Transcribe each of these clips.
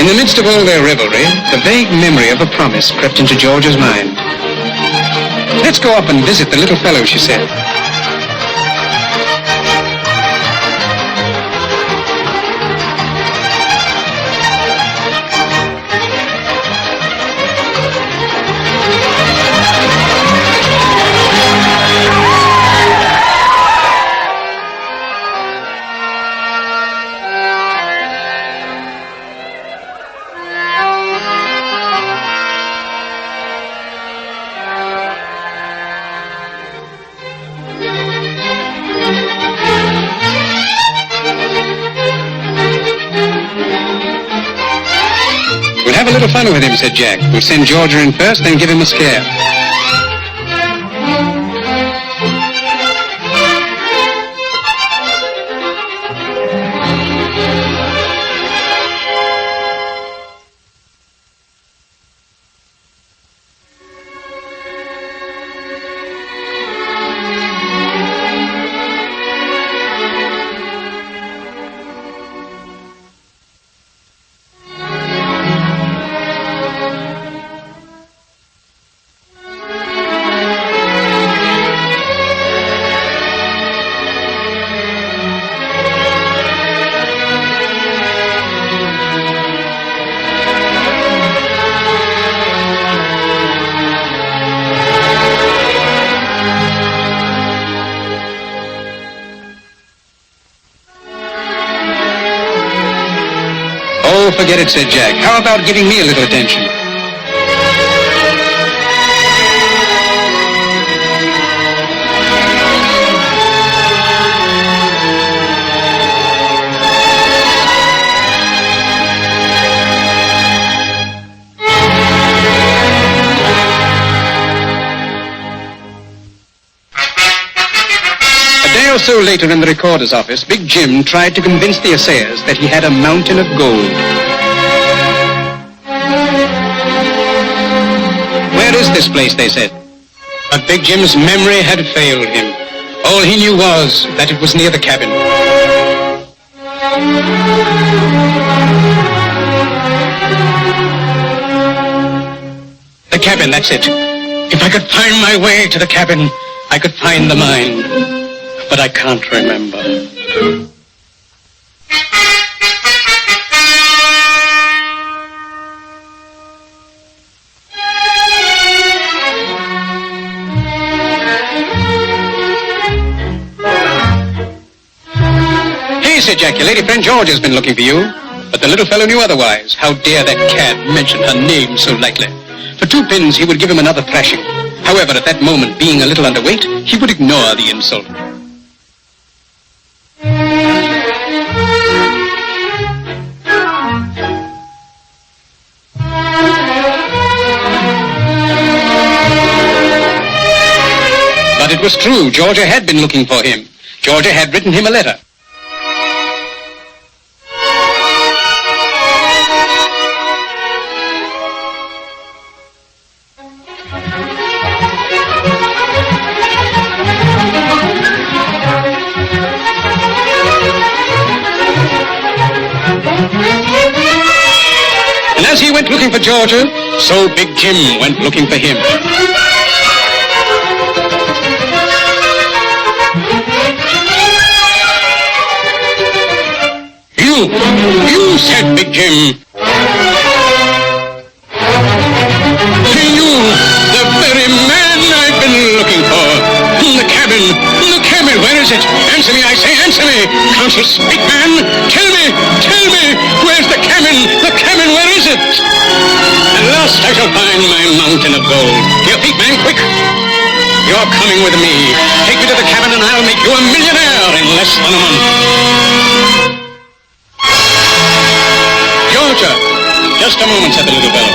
In the midst of all their revelry, the vague memory of a promise crept into George's mind. "Let's go up and visit the little fellow," she said. "We'll have a little fun with him," said Jack. "We'll send Georgia in first, then give him a scare." "Oh, forget it," said Jack. "How about giving me a little attention?" A day or so later in the recorder's office, Big Jim tried to convince the assayers that he had a mountain of gold. "Where is this place?" they said. But Big Jim's memory had failed him. All he knew was that it was near the cabin. The cabin, that's it. If I could find my way to the cabin, I could find the mine. But I can't remember. "Hey," said Jack, "your lady friend George has been looking for you." But the little fellow knew otherwise. How dare that cad mention her name so lightly? For 2 pins, he would give him another thrashing. However, at that moment, being a little underweight, he would ignore the insult. But it was true. Georgia had been looking for him. Georgia had written him a letter. And as he went looking for Georgia, so Big Jim went looking for him. You said, Big Jim. You, the very man I've been looking for. The cabin, where is it? Answer me, I say, answer me. Can't you speak, man? Tell me, where's the cabin, where is it? At last I shall find my mountain of gold. To your feet, man, quick. You're coming with me. Take me to the cabin and I'll make you a millionaire in less than a month. Georgia! Just a moment, said the little fellow.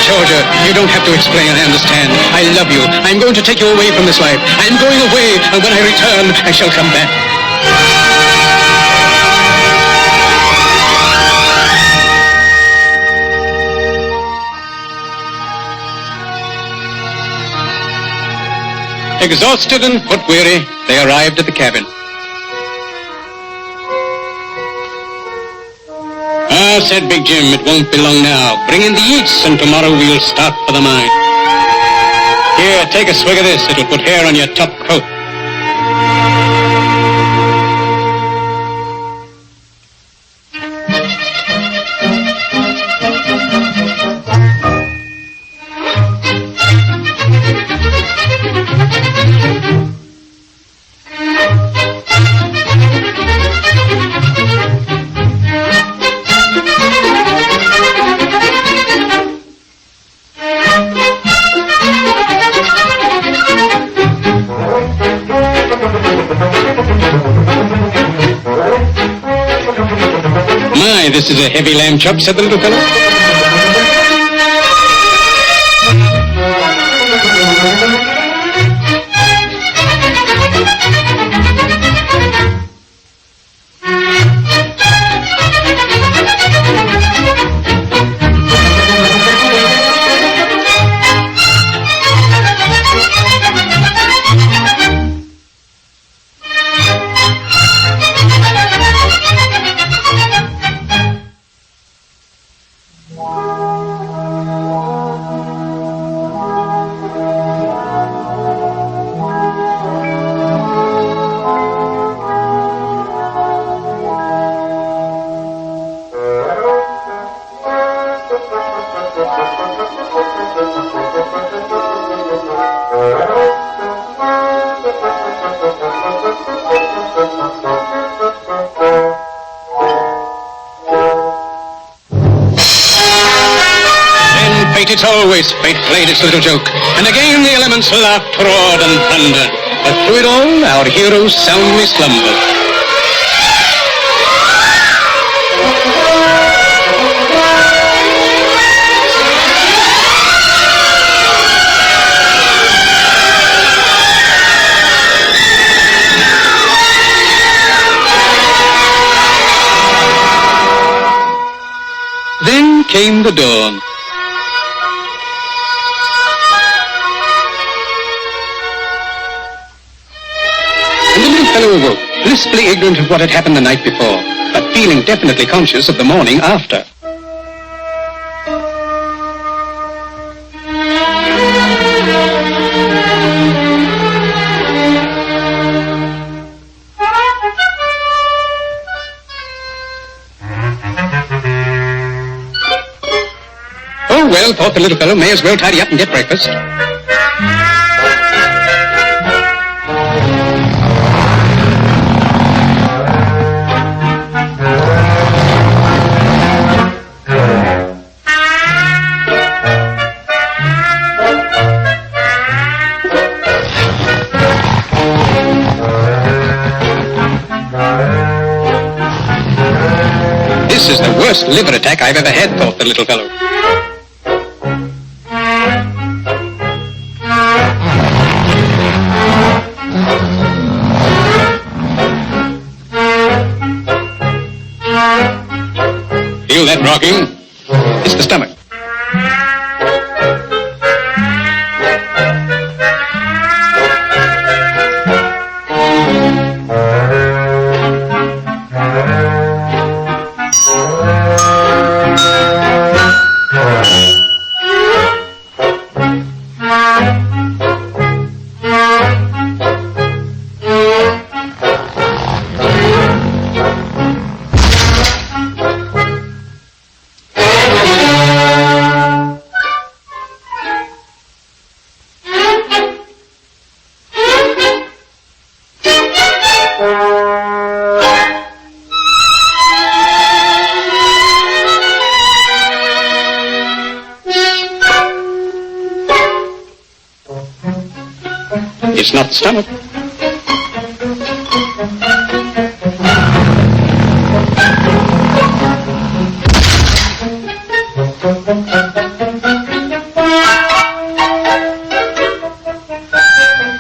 Georgia, you don't have to explain, I understand. I love you. I'm going to take you away from this life. I'm going away, and when I return, I shall come back. Exhausted and foot-weary, they arrived at the cabin. "Ah," said Big Jim, "it won't be long now. Bring in the eats, and tomorrow we'll start for the mine. Here, take a swig of this. It'll put hair on your top coat." "My, this is a heavy lamb chop," said the little fellow. It's always fate played its little joke, and again the elements laughed, roared, and thundered. But through it all, our heroes soundly slumbered. Then came the dawn. Fellow awoke, blissfully ignorant of what had happened the night before, but feeling definitely conscious of the morning after. Oh well, thought the little fellow, may as well tidy up and get breakfast. This is the worst liver attack I've ever had, thought the little fellow. Feel that rocking? It's the stomach. It's not the stomach.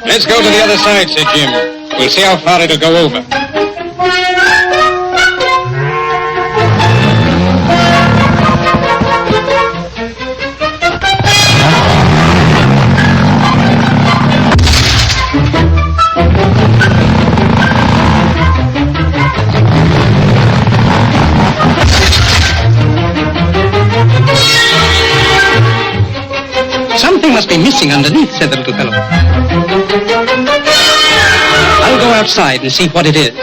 Let's go to the other side, said Jim. We'll see how far it'll go over. must be missing underneath, said the little fellow. I'll go outside and see what it is.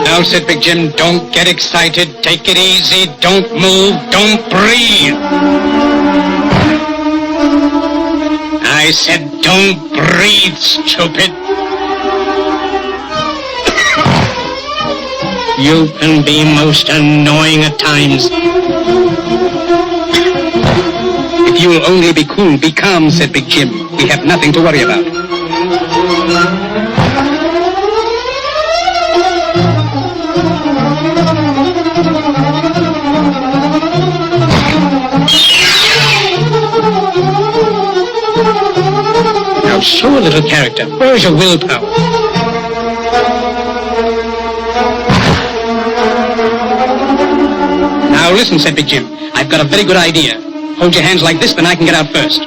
Now, said Big Jim, don't get excited. Take it easy. Don't move. Don't breathe. I said don't breathe, stupid. You can be most annoying at times. If you'll only be cool, be calm, said Big Jim. We have nothing to worry about. Now show a little character. Where's your willpower? Now listen, said Big Jim. I've got a very good idea. Hold your hands like this, then I can get out first.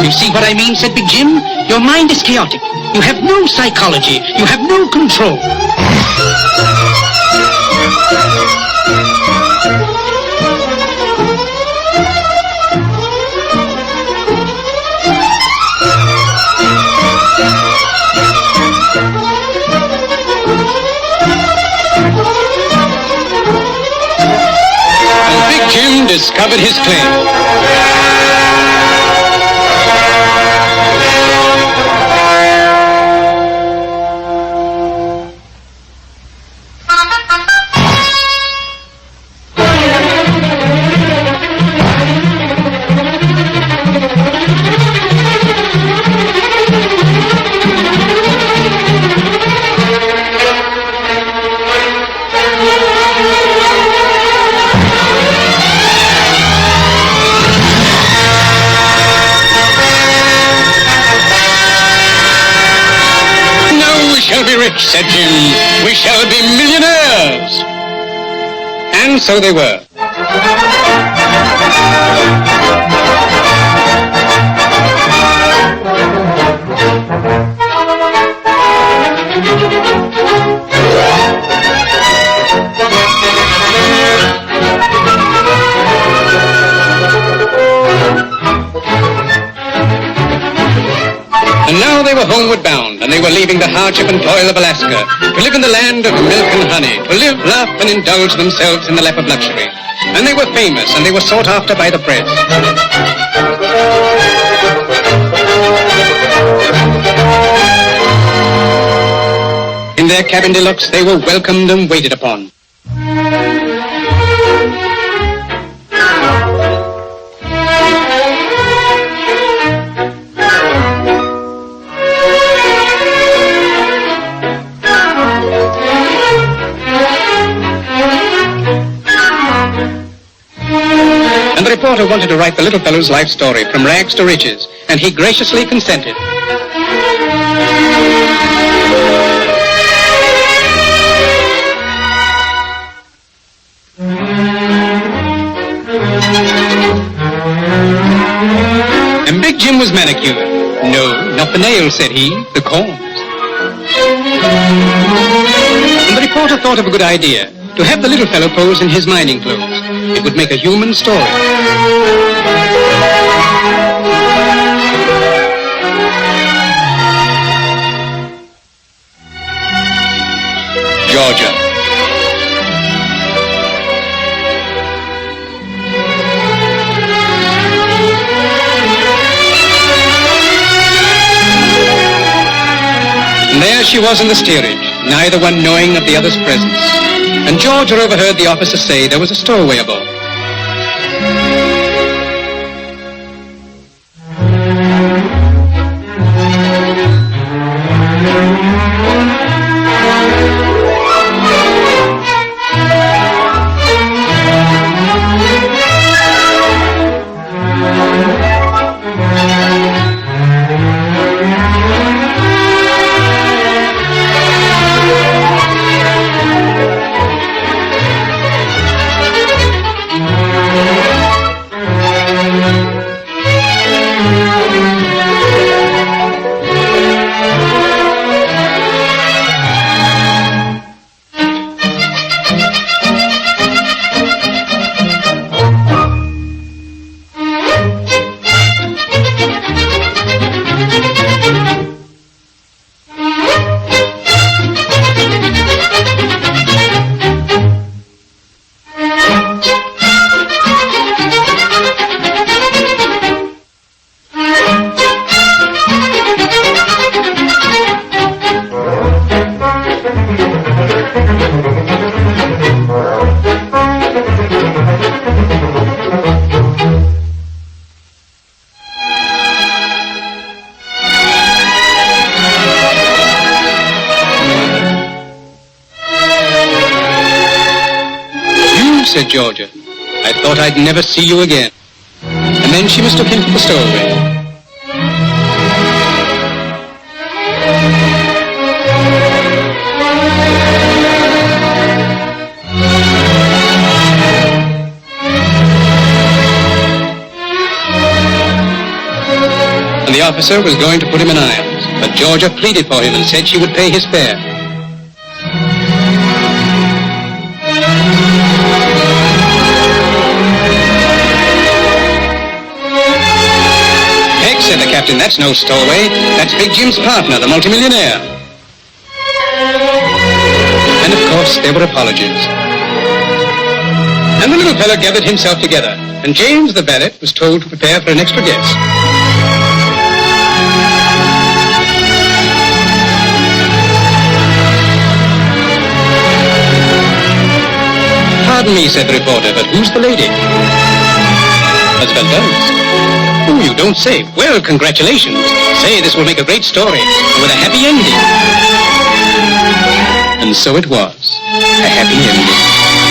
You see what I mean, said Big Jim? Your mind is chaotic. You have no psychology. You have no control. And Big Jim discovered his claim. Rich, said Jim. We shall be millionaires. And so they were. And now they were homeward bound, and they were leaving the hardship and toil of Alaska to live in the land of milk and honey, to live, laugh, and indulge themselves in the lap of luxury. And they were famous, and they were sought after by the press. In their cabin deluxe, they were welcomed and waited upon. And the reporter wanted to write the little fellow's life story from rags to riches, and he graciously consented. And Big Jim was manicured. No, not the nails, said he, the corns. And the reporter thought of a good idea, to have the little fellow pose in his mining clothes. It would make a human story. she was in the steerage, neither one knowing of the other's presence. And Georgia overheard the officer say there was a stowaway aboard. Said Georgia. I thought I'd never see you again. And then she mistook him for the stowaway. And the officer was going to put him in irons, but Georgia pleaded for him and said she would pay his fare. Said the captain, that's no stowaway. That's Big Jim's partner, the multimillionaire. And of course, there were apologies. And the little fellow gathered himself together, and James, the valet, was told to prepare for an extra guest. Pardon me, said the reporter, but who's the lady? Roosevelt does. Oh, you don't say. Well, congratulations. Say, this will make a great story, and with a happy ending. And so it was. A happy ending.